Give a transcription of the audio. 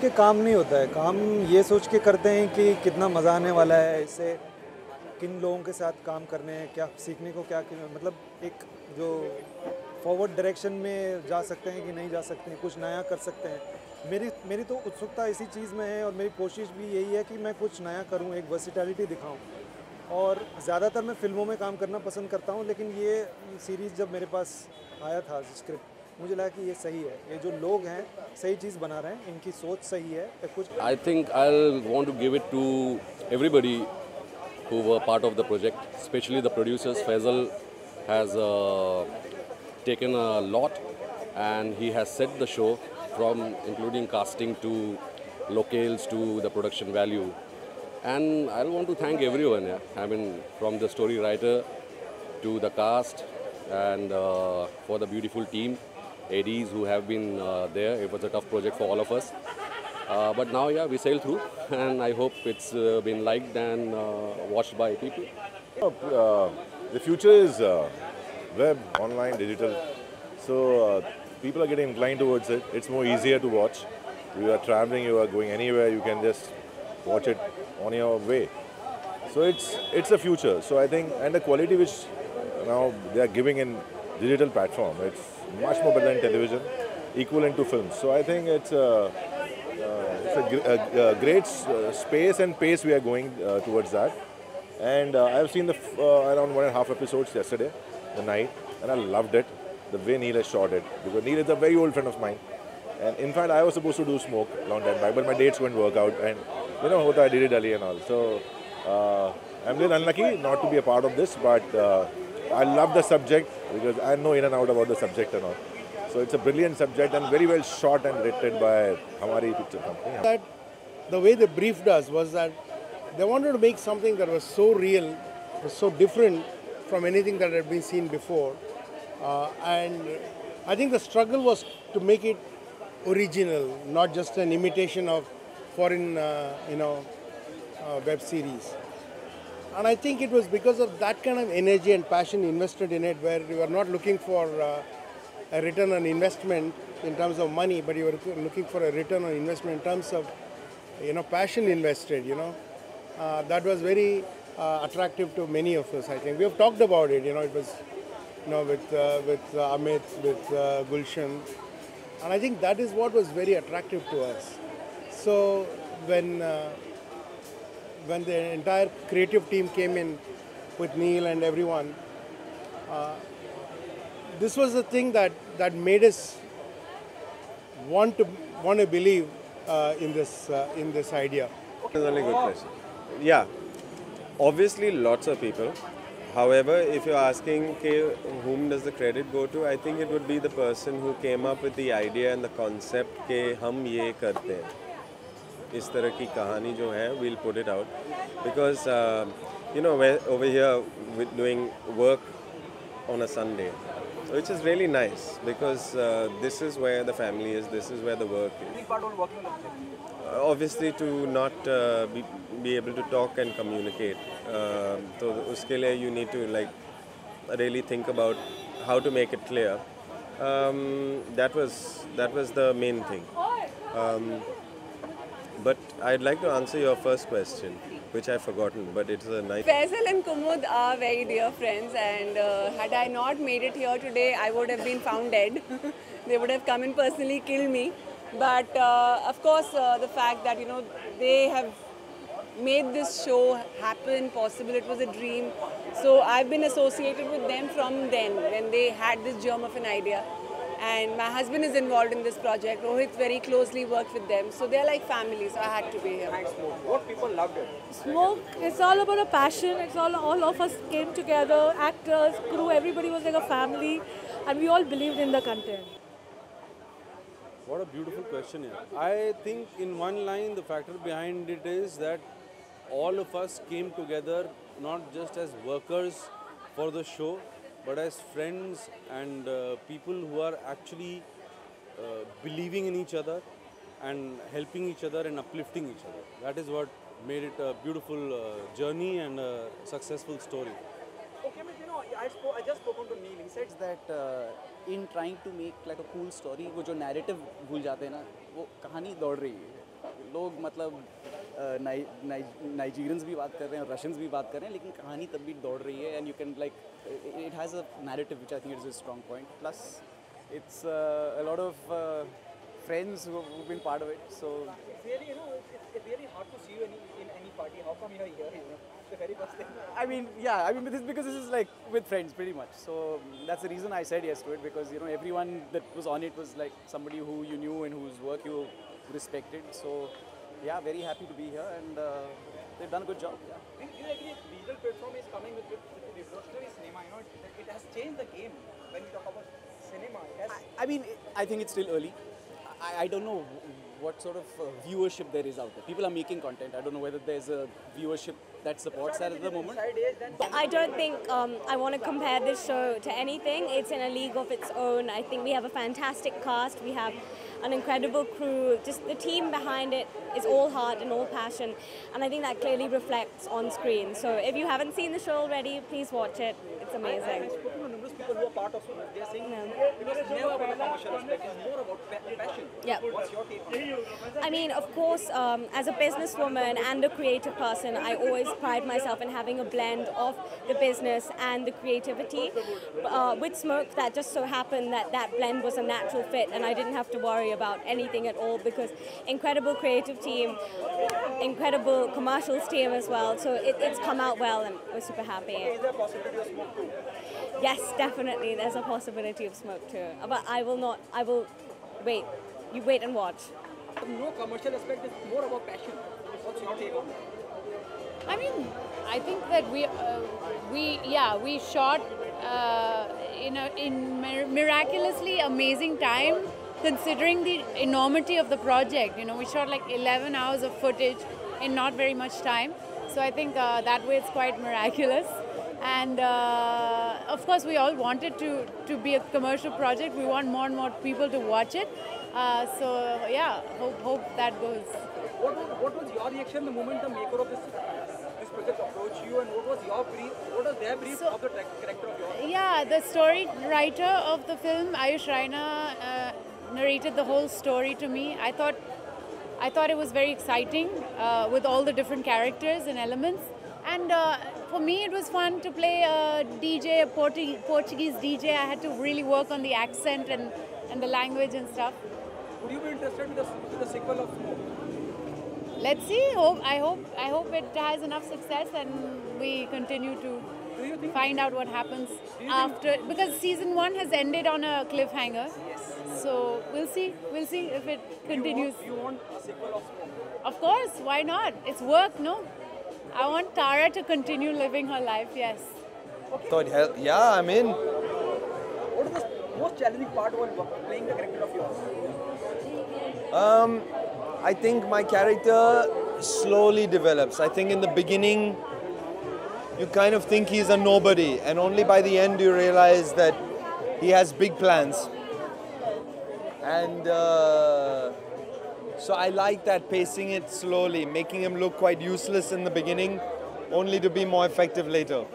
के काम नहीं होता है, काम ये सोच के करते हैं कि कितना मज़ा आने वाला है, इससे किन लोगों के साथ काम करने हैं, क्या सीखने को मतलब एक जो फॉरवर्ड डायरेक्शन में जा सकते हैं कि नहीं जा सकते हैं, कुछ नया कर सकते हैं। मेरी तो उत्सुकता इसी चीज़ में है और मेरी कोशिश भी यही है कि मैं कुछ नया करूं, एक वर्सिटैलिटी दिखाऊं। और ज़्यादातर मैं फ़िल्मों में काम करना पसंद करता हूं, लेकिन ये सीरीज़ जब मेरे पास आया था स्क्रिप्ट, मुझे लगा कि ये सही है, ये जो लोग हैं सही चीज़ बना रहे हैं, इनकी सोच सही है कुछ। I think I'll want to give it to everybody who were part of the project, especially the producers. Faisal has taken a lot and he has set the show from including casting to locales to the production value. And I want to thank everyone. Yeah. I mean, from the story writer to the cast and for the beautiful team, ADs who have been there. It was a tough project for all of us. But now, yeah, we sailed through, and I hope it's been liked and watched by people. The future is web, online, digital. So people are getting inclined towards it. It's more easier to watch. You are traveling, you are going anywhere, you can just watch it on your way. So it's the future. So I think, and the quality which now they are giving in digital platform, it's much more better than television, equivalent to films. So I think it's a great space and pace we are going towards that. And I've seen around 1.5 episodes yesterday, the night, and I loved it. The way Neil has shot it, because Neil is a very old friend of mine. And in fact, I was supposed to do Smoke long time back, but my dates couldn't work out. And you know, Hota did it Ali and all. So I'm really unlucky not to be a part of this, but I love the subject because I know in and out about the subject and all. So it's a brilliant subject and very well shot and written by Hamari Picture Company. That the way they briefed us was that they wanted to make something that was so real, was so different from anything that had been seen before. And I think the struggle was to make it original, not just an imitation of foreign, web series. And I think it was because of that kind of energy and passion invested in it, where you are not looking for a return on investment in terms of money, but you were looking for a return on investment in terms of, passion invested. That was very attractive to many of us. I think we have talked about it. It was, with Amit, with Gulshan, and I think that is what was very attractive to us. So when the entire creative team came in with Neil and everyone, this was the thing that made us want to believe in this idea. That's a really good question. Yeah, obviously lots of people. However, if you're asking whom does the credit go to, I think it would be the person who came up with the idea and the concept कि हम ये करते हैं. इस तरह की कहानी जो है, we'll put it out because we're over here with doing work on a Sunday, which is really nice because this is where the family is, this is where the work is. Obviously to not be able to talk and communicate. So uske liye you need to really think about how to make it clear. That was the main thing. But I'd like to answer your first question, which I've forgotten, but it's a nice... Faisal and Kumud are very dear friends, and had I not made it here today, I would have been found dead. They would have come and personally killed me. But of course, the fact that, they have made this show happen possible, it was a dream. So I've been associated with them from then, when they had this germ of an idea. And my husband is involved in this project. Rohit very closely worked with them. So they're like family, so I had to be here. Thanks, Smoke. What people loved it? Smoke, it's all about a passion. It's all of us came together, actors, crew, everybody was like a family. And we all believed in the content. What a beautiful question here. I think in one line, the factor behind it is that all of us came together not just as workers for the show, but as friends and people who are actually believing in each other and helping each other and uplifting each other. That is what made it a beautiful journey and a successful story. Okay, but I just spoken to Neil. He said that in trying to make like a cool story, वो जो narrative भूल जाते हैं ना, वो कहानी दौड़ रही है. लोग मतलब नाइजीरियंस भी बात कर रहे हैं, रशियंस भी बात कर रहे हैं, लेकिन कहानी तब भी दौड़ रही है and you can like it has a narrative which I think is a strong point, plus it's a lot of friends who've been part of it. So It's really, it's really hard to see you in any party. How come you're here? The very first thing. I mean, this because this is like with friends pretty much. So that's the reason I said yes to it, because everyone that was on it was like somebody who you knew and whose work you respected. So yeah, very happy to be here, and they've done a good job. Yeah. Do you agree digital platform is coming with revolutionary cinema? It has changed the game when we talk about cinema. I mean, I think it's still early. I don't know what sort of viewership there is out there. People are making content. I don't know whether there's a viewership that supports that at the moment. I don't think I want to compare this show to anything. It's in a league of its own. I think we have a fantastic cast. We have an incredible crew. Just the team behind it is all heart and all passion. And I think that clearly reflects on screen. So if you haven't seen the show already, please watch it. It's amazing. I've spoken to numerous people who are part of it. They're saying it was never about the commercial aspect. It's more about passion. Yeah. What's your take on it? I mean, of course, as a businesswoman and a creative person, I always pride myself in having a blend of the business and the creativity. With Smoke, that just so happened that blend was a natural fit, and I didn't have to worry about anything at all, because incredible creative team, incredible commercials team as well. So it's come out well, and we're super happy. Is there a possibility of Smoke too? Yes, definitely, there's a possibility of Smoke too. But I will wait. You wait and watch. No commercial aspect, is more about passion. What's your take on that? I mean, I think that we shot in miraculously amazing time, considering the enormity of the project. We shot like 11 hours of footage in not very much time. So I think that way it's quite miraculous. And of course, we all want it to be a commercial project. We want more and more people to watch it. So yeah, hope that goes. What was your reaction the moment the maker of this project approached you, and what was your brief? What was their brief of the character of yours? Yeah, the story writer of the film, Ayush Raina, narrated the whole story to me. I thought it was very exciting with all the different characters and elements. And for me, it was fun to play a DJ, a Portuguese DJ. I had to really work on the accent and the language and stuff. Would you be interested in the sequel of Smoke? Let's see. I hope it has enough success and we continue to find out what happens after. Because season 1 has ended on a cliffhanger. Yes. So we'll see. We'll see if it continues. You want a sequel of Smoke? Of course. Why not? It's work, no? I want Tara to continue living her life. Yes. Yeah, I'm in. What is the most challenging part while playing the character of yours? I think my character slowly develops. I think in the beginning, you kind of think he's a nobody, and only by the end you realize that he has big plans. And so I like that, pacing it slowly, making him look quite useless in the beginning, only to be more effective later.